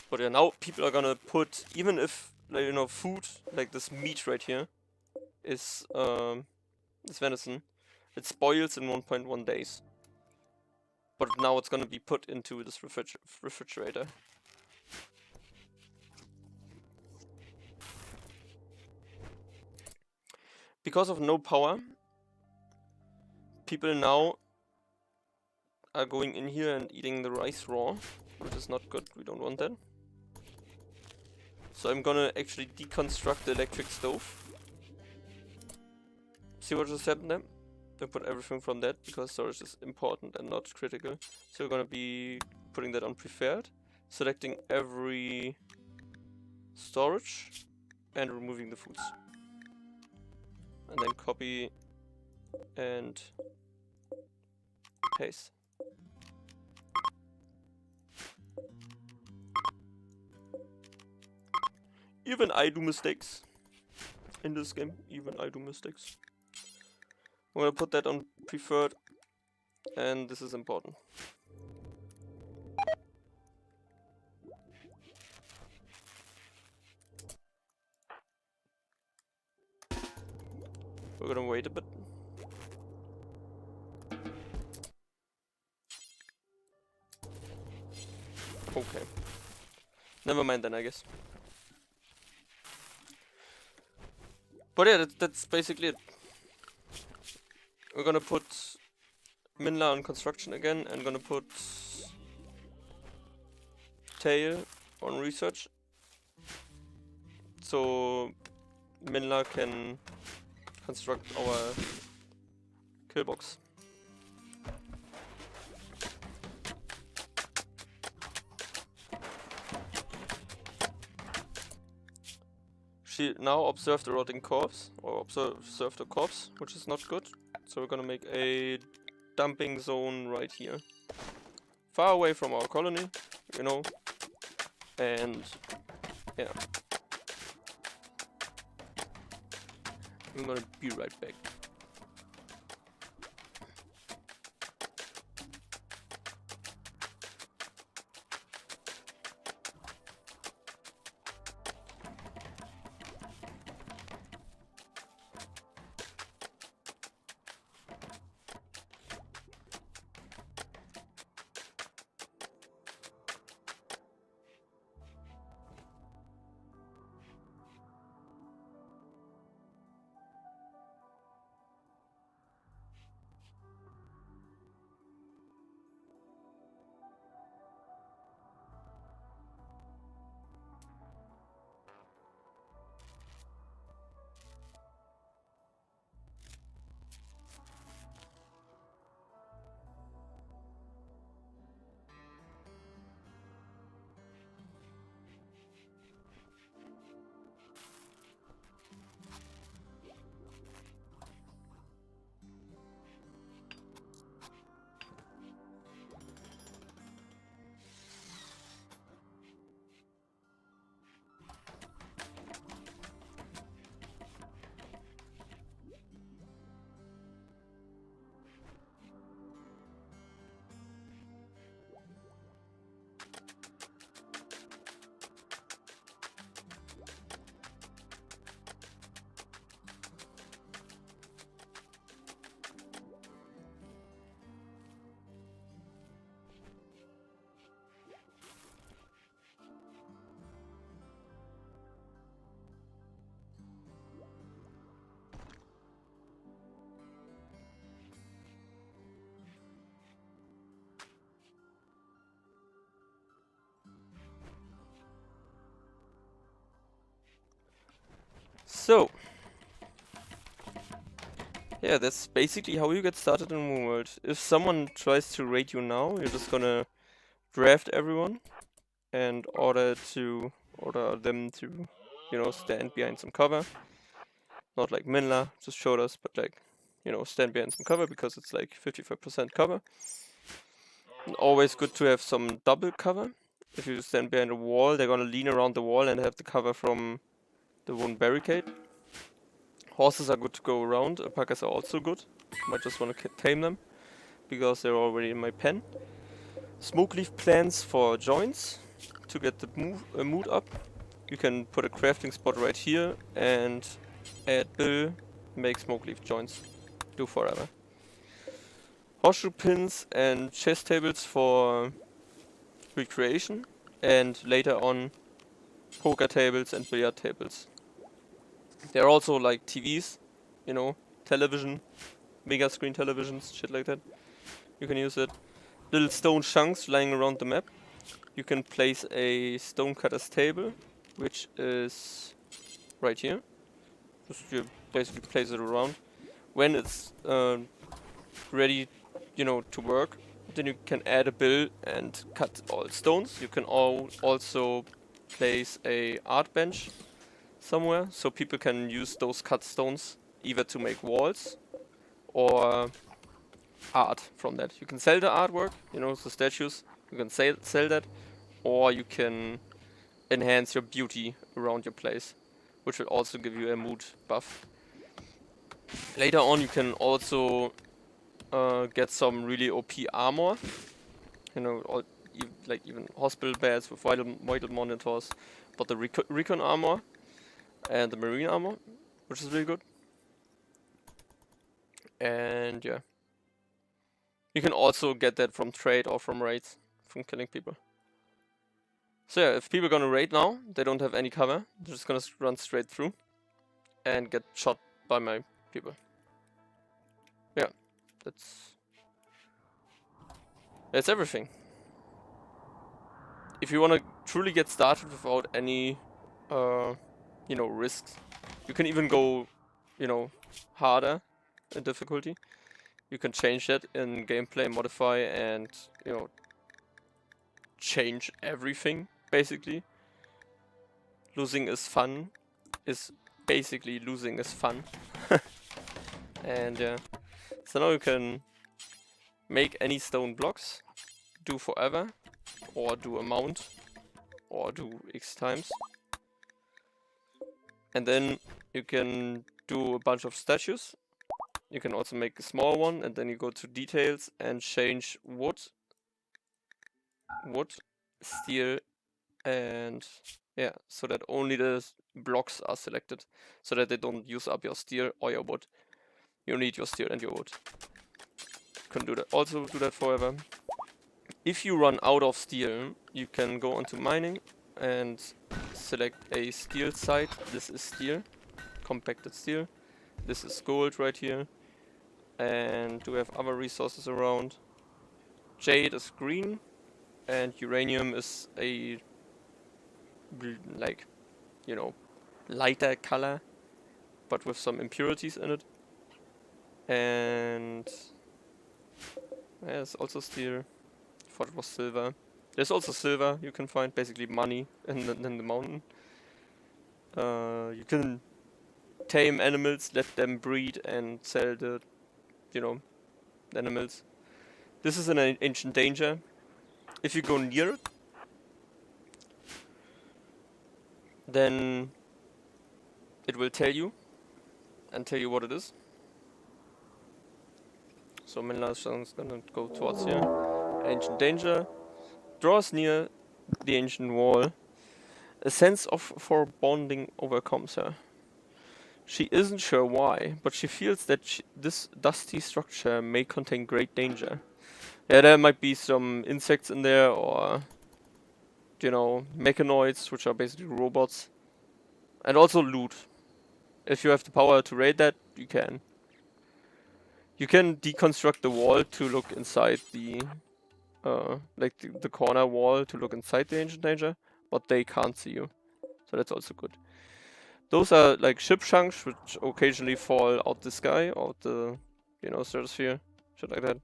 But yeah, now people are gonna put, even if food like this meat right here is venison, it spoils in 1.1 days. But now it's gonna be put into this refrigerator. Because of no power, people now are going in here and eating the rice raw, which is not good. We don't want that. So I'm gonna actually deconstruct the electric stove. See what just happened there? Don't put everything from that, because storage is important and not critical. So we're gonna be putting that on preferred, selecting every storage, and removing the foods. And then copy and paste. Even I do mistakes in this game. Even I do mistakes. I'm gonna put that on preferred, and this is important. We're gonna wait a bit. Okay. Never mind then, I guess. But yeah, that's basically it. We're gonna put Minla on construction again, and gonna put Tail on research. So Minla can construct our kill box. She now observed the rotting corpse, or observed the corpse, which is not good. So we're gonna make a dumping zone right here. Far away from our colony, you know. And yeah. I'm gonna be right back. So, yeah, that's basically how you get started in Rimworld. If someone tries to raid you now, you're just gonna draft everyone and order them to, you know, stand behind some cover. Not like Minla just showed us, but like, you know, stand behind some cover because it's like 55% cover. And always good to have some double cover. If you stand behind a wall, they're gonna lean around the wall and have the cover from the one barricade. Horses are good to go around, alpacas are also good. Might just want to tame them, because they're already in my pen. Smoke leaf plants for joints, to get the mood up. You can put a crafting spot right here, and add bill, make smoke leaf joints. Do forever. Horseshoe pins and chess tables for recreation, and later on poker tables and billiard tables. There are also like TVs, you know, television, mega screen televisions, shit like that. You can use it. Little stone chunks lying around the map. You can place a stonecutter's table, which is right here. Just you basically place it around. When it's ready, you know, to work, then you can add a bill and cut all stones. You can also place a art bench somewhere, so people can use those cut stones either to make walls or art from that. You can sell the artwork, you know, the statues, you can sell that, or you can enhance your beauty around your place, which will also give you a mood buff. Later on you can also get some really OP armor, you know, like even hospital beds with vital monitors, but the recon armor and the marine armor, which is really good. And yeah, you can also get that from trade or from raids, from killing people. So yeah, if people are gonna raid now, they don't have any cover, they're just gonna run straight through and get shot by my people. Yeah, that's everything. If you wanna truly get started without any, you know, risks, you can even go, you know, harder in difficulty. You can change that in gameplay, modify, and, you know, change everything, basically. Losing is fun, is basically losing is fun. And yeah, so now you can make any stone blocks, do forever, or do amount, or do X times. And then you can do a bunch of statues. You can also make a small one, and then you go to details and change wood, steel, and yeah, so that only the blocks are selected, so that they don't use up your steel or your wood. You need your steel and your wood. You can do that. Also do that forever. If you run out of steel, you can go onto mining and select a steel site. This is steel, compacted steel. This is gold right here. And do we have other resources around? Jade is green, and uranium is a like, you know, lighter color, but with some impurities in it. And yeah, it's also steel. Thought it was silver. There's also silver you can find, basically money in the mountain. You can tame animals, let them breed, and sell the, you know, animals. This is an ancient danger. If you go near it, then it will tell you what it is. So Menla's gonna go towards here. Ancient danger. Draws near the ancient wall. A sense of foreboding overcomes her. She isn't sure why, but she feels that this dusty structure may contain great danger. Yeah, there might be some insects in there, or, you know, mechanoids, which are basically robots. And also loot. If you have the power to raid that, you can. You can deconstruct the wall to look inside the, like the corner wall to look inside the ancient danger, but they can't see you. So that's also good. Those are like ship chunks which occasionally fall out the sky, out the, you know, stratosphere, shit like that.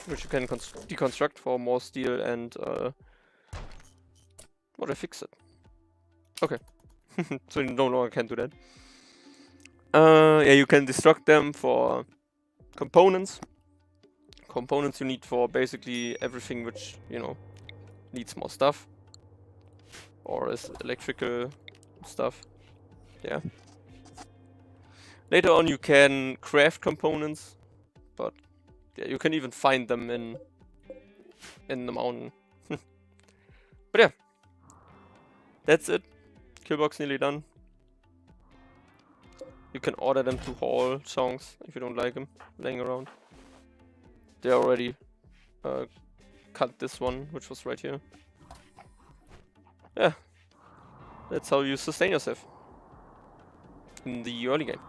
Which you can deconstruct for more steel and, what, I fixed it. Okay. So you no longer can do that. Yeah, you can destruct them for components. Components you need for basically everything which, you know, needs more stuff. Or is electrical stuff. Yeah. Later on you can craft components, but yeah, you can even find them in the mountain. But yeah, that's it. Killbox nearly done. You can order them to haul songs if you don't like them laying around. They already cut this one, which was right here. Yeah, that's how you sustain yourself in the early game.